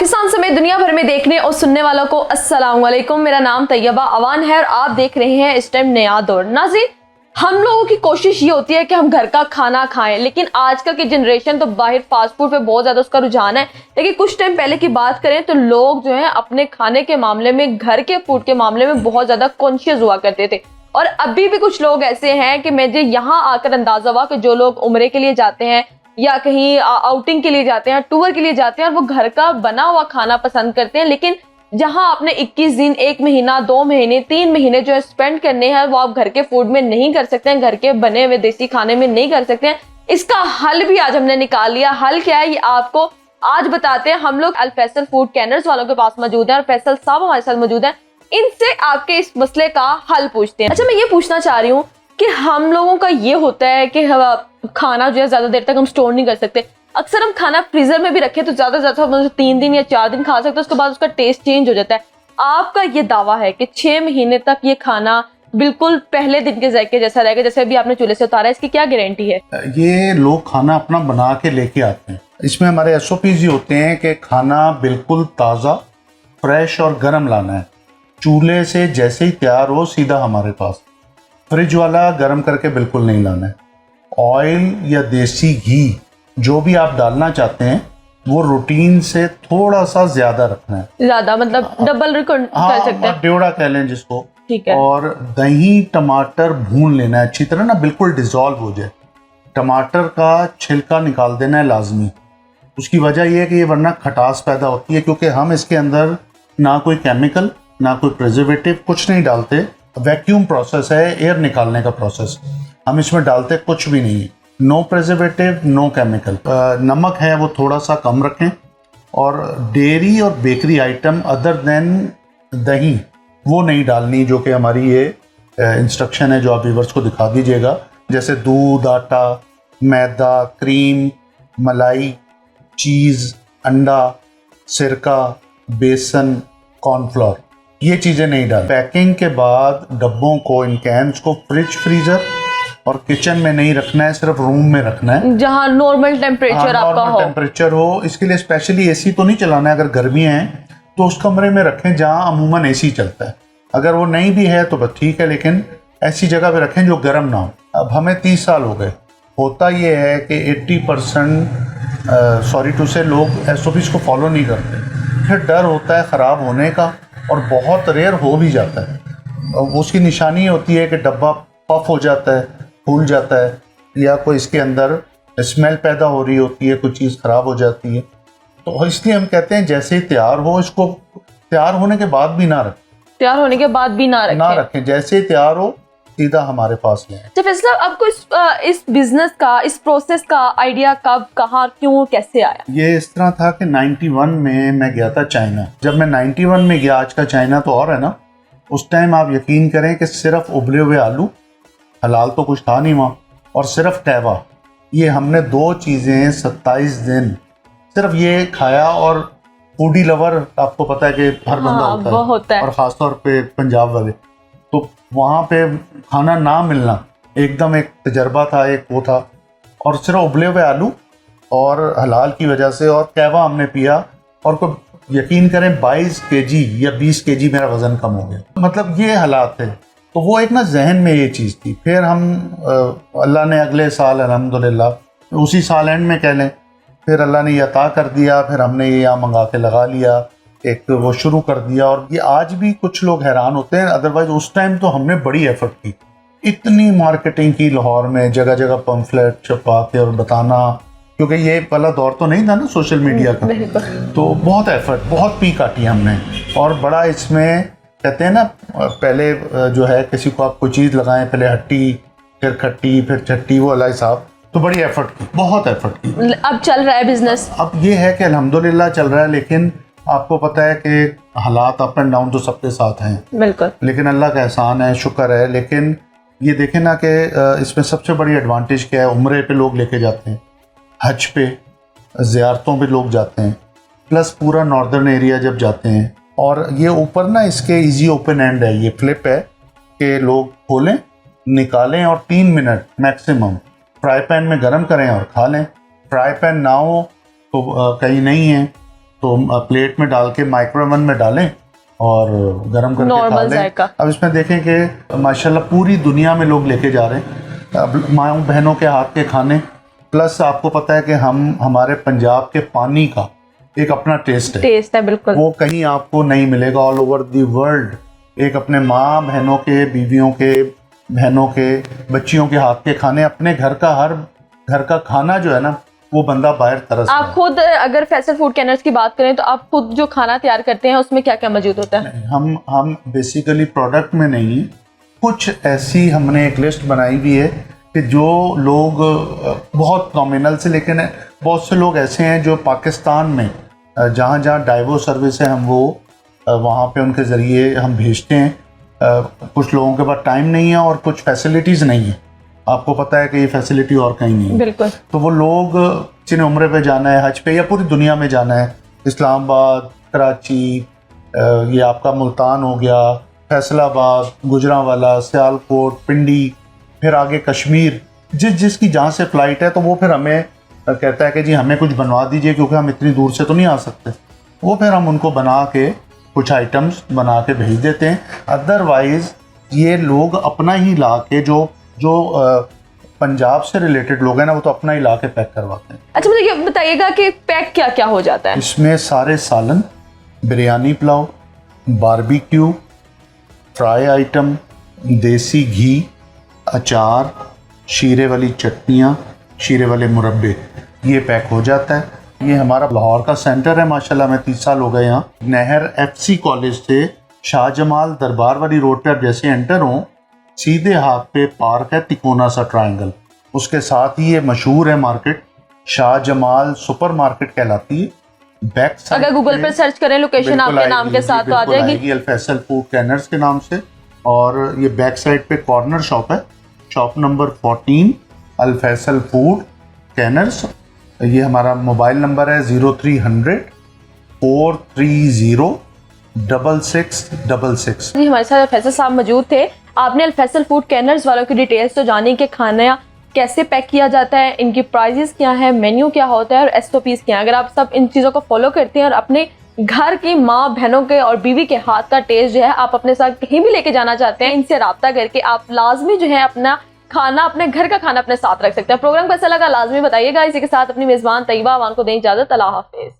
पाकिस्तान समेत दुनिया भर में देखने और सुनने वालों को अस्सलाम वालेकुम। मेरा नाम तैयबा अवान है और आप देख रहे हैं इस टाइम नया दौर। नाज़रीन, हम लोगों की कोशिश ये होती है कि हम घर का खाना खाएं, लेकिन आजकल की जनरेशन तो बाहर फास्ट फूड पे बहुत ज़्यादा उसका रुझान है। लेकिन कुछ टाइम पहले की बात करें तो लोग जो है अपने खाने के मामले में, घर के फूड के मामले में बहुत ज़्यादा कॉन्शियस हुआ करते थे। और अभी भी कुछ लोग ऐसे हैं कि मुझे यहाँ आकर अंदाजा हुआ कि जो लोग उम्रे के लिए जाते हैं या कहीं आउटिंग के लिए जाते हैं, टूर के लिए जाते हैं और वो घर का बना हुआ खाना पसंद करते हैं, लेकिन जहां आपने 21 दिन, 1 महीना, 2 महीने, 3 महीने जो है स्पेंड करने हैं वो आप घर के फूड में नहीं कर सकते हैं, घर के बने हुए देसी खाने में नहीं कर सकते हैं। इसका हल भी आज हमने निकाल लिया। हल क्या है ये आपको आज बताते हैं। हम लोग अल फैसल फूड कैनर्स वालों के पास मौजूद हैं और फैसल साहब हमारे साथ मौजूद हैं। इनसे आपके इस मसले का हल पूछते हैं। अच्छा, मैं ये पूछना चाह रही हूँ कि हम लोगों का ये होता है कि खाना जो है ज्यादा देर तक हम स्टोर नहीं कर सकते। अक्सर हम खाना फ्रीजर में भी रखें तो ज्यादा से ज्यादा 3 दिन या 4 दिन खा सकते हैं, उसके बाद उसका टेस्ट चेंज हो जाता है। आपका ये दावा है कि 6 महीने तक ये खाना बिल्कुल पहले दिन के जायके जैसा रहेगा, जैसे अभी आपने चूल्हे से उतारा है, इसकी क्या गारंटी है? ये लोग खाना अपना बना के लेके आते हैं। इसमें हमारे SOPs होते हैं कि खाना बिल्कुल ताज़ा, फ्रेश और गर्म लाना है। चूल्हे से जैसे ही तैयार हो सीधा हमारे पास। फ्रिज वाला गर्म करके बिल्कुल नहीं लाना है। ऑयल या देसी घी जो भी आप डालना चाहते हैं वो रूटीन से थोड़ा सा ज्यादा रखना है। ज्यादा मतलब डबल कर सकते हैं, ड्योड़ा कह लें जिसको। ठीक है। और दही टमाटर भून लेना है अच्छी तरह ना, बिल्कुल डिजॉल्व हो जाए। टमाटर का छिलका निकाल देना है लाजमी। उसकी वजह यह है कि ये वरना खटास पैदा होती है, क्योंकि हम इसके अंदर ना कोई केमिकल ना कोई प्रिजर्वेटिव कुछ नहीं डालते। वैक्यूम प्रोसेस है, एयर निकालने का प्रोसेस। हम इसमें डालते कुछ भी नहीं है। No preservative, no chemical. नमक है वो थोड़ा सा कम रखें। और डेयरी और बेकरी आइटम अदर देन दही वो नहीं डालनी, जो कि हमारी ये इंस्ट्रक्शन है जो आप व्यूअर्स को दिखा दीजिएगा। जैसे दूध, आटा, मैदा, क्रीम, मलाई, चीज़, अंडा, सिरका, बेसन, कॉर्नफ्लोर, ये चीज़ें नहीं डाल। पैकिंग के बाद डब्बों को, इन कैंस को फ्रिज, फ्रीजर और किचन में नहीं रखना है, सिर्फ रूम में रखना है जहां नॉर्मल टेम्परेचर आपका हो। टेम्परेचर हो। इसके लिए स्पेशली एसी तो नहीं चलाना है। अगर गर्मियाँ हैं तो उस कमरे में रखें जहां अमूमन एसी चलता है। अगर वो नहीं भी है तो बस ठीक है, लेकिन ऐसी जगह पे रखें जो गर्म ना हो। अब हमें 30 साल हो गए। होता ये है कि 80% सॉरी टू से लोग SOPs को फॉलो नहीं करते। फिर डर होता है ख़राब होने का, और बहुत रेयर हो भी जाता है। उसकी निशानी होती है कि डब्बा पफ हो जाता है, फूल जाता है, या कोई इसके अंदर स्मेल पैदा हो रही होती है, कोई चीज़ ख़राब हो जाती है। तो इसलिए हम कहते हैं जैसे ही तैयार हो, इसको तैयार होने के बाद भी ना रखें। तैयार होने के बाद भी ना रखें। जैसे ही तैयार हो सीधा हमारे पास लें। तो फैसला, आपको इस बिजनेस का, इस प्रोसेस का आइडिया कब, कहाँ, क्यों, कैसे आया? ये इस तरह था कि 91 में मैं गया था चाइना। जब मैं 91 में गया, आज का चाइना तो और है ना, उस टाइम आप यकीन करें कि सिर्फ उबले हुए आलू, हलाल तो कुछ था नहीं वहाँ, और सिर्फ कहवा, ये हमने 2 चीज़ें 27 दिन सिर्फ ये खाया। और फूडी लवर आपको पता है कि हर बंदा होता है, और ख़ासतौर पे पंजाब वाले। तो वहाँ पे खाना ना मिलना एकदम एक तजर्बा था, एक वो था। और सिर्फ उबले हुए आलू और हलाल की वजह से और कहवा हमने पिया, और कोई यकीन करें 22 kg या 20 kg मेरा वज़न कम हो गया। मतलब ये हालात थे। तो वो एक ना जहन में ये चीज़ थी। फिर हम अल्लाह ने अगले साल अल्हम्दुलिल्लाह, उसी साल एंड में कह लें, फिर अल्लाह ने ये अता कर दिया। फिर हमने ये यहाँ मंगा के लगा लिया, एक वो शुरू कर दिया। और ये आज भी कुछ लोग हैरान होते हैं। अदरवाइज उस टाइम तो हमने बड़ी एफर्ट की, इतनी मार्केटिंग की लाहौर में, जगह जगह पम्फलेट छपा के और बताना, क्योंकि ये वाला दौर तो नहीं था ना सोशल मीडिया का। तो बहुत एफर्ट, बहुत पी काटी हमने। और बड़ा इसमें कहते हैं ना, पहले जो है किसी को आप कोई चीज़ लगाएं, पहले हट्टी, फिर खट्टी, फिर चट्टी, वो अल्लाह साहब। तो बड़ी एफर्ट की, बहुत एफर्ट की। अब चल रहा है बिजनेस। अब ये है कि अल्हम्दुलिल्लाह चल रहा है, लेकिन आपको पता है कि हालात अप एंड डाउन तो सबके साथ हैं। बिल्कुल। लेकिन अल्लाह का एहसान है, शुक्र है। लेकिन ये देखें ना कि इसमें सबसे बड़ी एडवांटेज क्या है, उम्रे पे लोग लेके जाते हैं, हज पे, ज़ियारतों पे लोग जाते हैं, प्लस पूरा नॉर्दर्न एरिया जब जाते हैं। और ये ऊपर ना इसके इजी ओपन एंड है, ये फ्लिप है कि लोग खोलें, निकालें और 3 मिनट मैक्सिमम फ्राई पैन में गर्म करें और खा लें। फ्राई पैन ना हो तो कहीं नहीं है तो प्लेट में डाल के माइक्रोवेव में डालें और गर्म करके खा नॉर्मल लें। जायका। अब इसमें देखें कि माशाल्लाह पूरी दुनिया में लोग लेके जा रहे हैं अब माँओं बहनों के हाथ के खाने, प्लस आपको पता है कि हमारे पंजाब के पानी का एक अपना टेस्ट है बिल्कुल, वो कहीं आपको नहीं मिलेगा ऑल ओवर दी वर्ल्ड। एक अपने माँ बहनों के, बीवियों के, बहनों के, बच्चियों के हाथ के खाने, अपने घर का हर घर का खाना जो है ना वो बंदा बाहर तरस रहा आप है। खुद अगर फैसल फूड कैनर्स की बात करें तो आप खुद जो खाना तैयार करते हैं उसमें क्या क्या मौजूद होता है? हम बेसिकली प्रोडक्ट में नहीं, कुछ ऐसी हमने एक लिस्ट बनाई हुई है कि जो लोग बहुत नॉमिनल से, लेकिन बहुत से लोग ऐसे हैं जो पाकिस्तान में जहाँ जहाँ डाइवो सर्विस है हम वो वहाँ पे उनके ज़रिए हम भेजते हैं। कुछ लोगों के पास टाइम नहीं है और कुछ फैसिलिटीज़ नहीं है, आपको पता है कि ये फैसिलिटी और कहीं नहीं है। बिल्कुल। तो वो लोग जिन्हें उम्रे पे जाना है, हज पे या पूरी दुनिया में जाना है, इस्लामाबाद, कराची, ये आपका मुल्तान हो गया, फैसलाबाद, गुजरांवाला, सियालकोट, पिंडी, फिर आगे कश्मीर, जिसकी जहाँ से फ़्लाइट है तो वो फिर हमें कहता है कि जी हमें कुछ बनवा दीजिए क्योंकि हम इतनी दूर से तो नहीं आ सकते। वो फिर हम उनको बना के कुछ आइटम्स बना के भेज देते हैं। अदरवाइज़ ये लोग अपना ही ला के जो पंजाब से रिलेटेड लोग हैं ना वो तो अपना ही ला के पैक करवाते हैं। अच्छा मुझे ये बताइएगा कि पैक क्या क्या हो जाता है? इसमें सारे सालन, biryani pulao, barbecue, fry item, देसी घी, अचार, शीरे वाली चटनियाँ, शीरे वाले मुरब्बे, ये पैक हो जाता है। ये हमारा लाहौर का सेंटर है माशाल्लाह, मैं 30 साल हो गए यहाँ। नहर FC कॉलेज से शाहजमाल दरबार वाली रोड पर जैसे एंटर हों, सीधे हाथ पे पार्क है तिकोना सा ट्रायंगल, उसके साथ ही ये मशहूर है मार्केट, शाहजमाल सुपर मार्केट कहलाती है। बैक साइड अगर गूगल पे सर्च करें लोकेशन आपके नाम के साथ तो आ जाएगी, अल फैसल फूड कैनर्स के नाम से। और ये बैक साइड पे कॉर्नर शॉप है, शॉप नंबर 14 अल फैसल फूड कैनर्स। ये हमारा मोबाइल नंबर है 0300 430 6666। जी हमारे साथ फैसल साहब मौजूद थे। आपने अल फैसल फूड कैनर्स वालों की डिटेल्स तो जानी कि खाना कैसे पैक किया जाता है, इनकी प्राइजेस क्या है, मेन्यू क्या होता है और SOPs क्या है। अगर आप सब इन चीज़ों को फॉलो करते हैं और अपने घर की माँ बहनों के और बीवी के हाथ का टेस्ट जो है आप अपने साथ कहीं भी लेके जाना चाहते हैं, इनसे रब्ता करके आप लाजमी जो है अपना खाना, अपने घर का खाना अपने साथ रख सकते हैं। प्रोग्राम कैसा लगा लाजमी बताइएगा। इसी के साथ अपनी मेज़बान तैयबा अवान को दें इजाज़त। अल्लाह हाफिज़।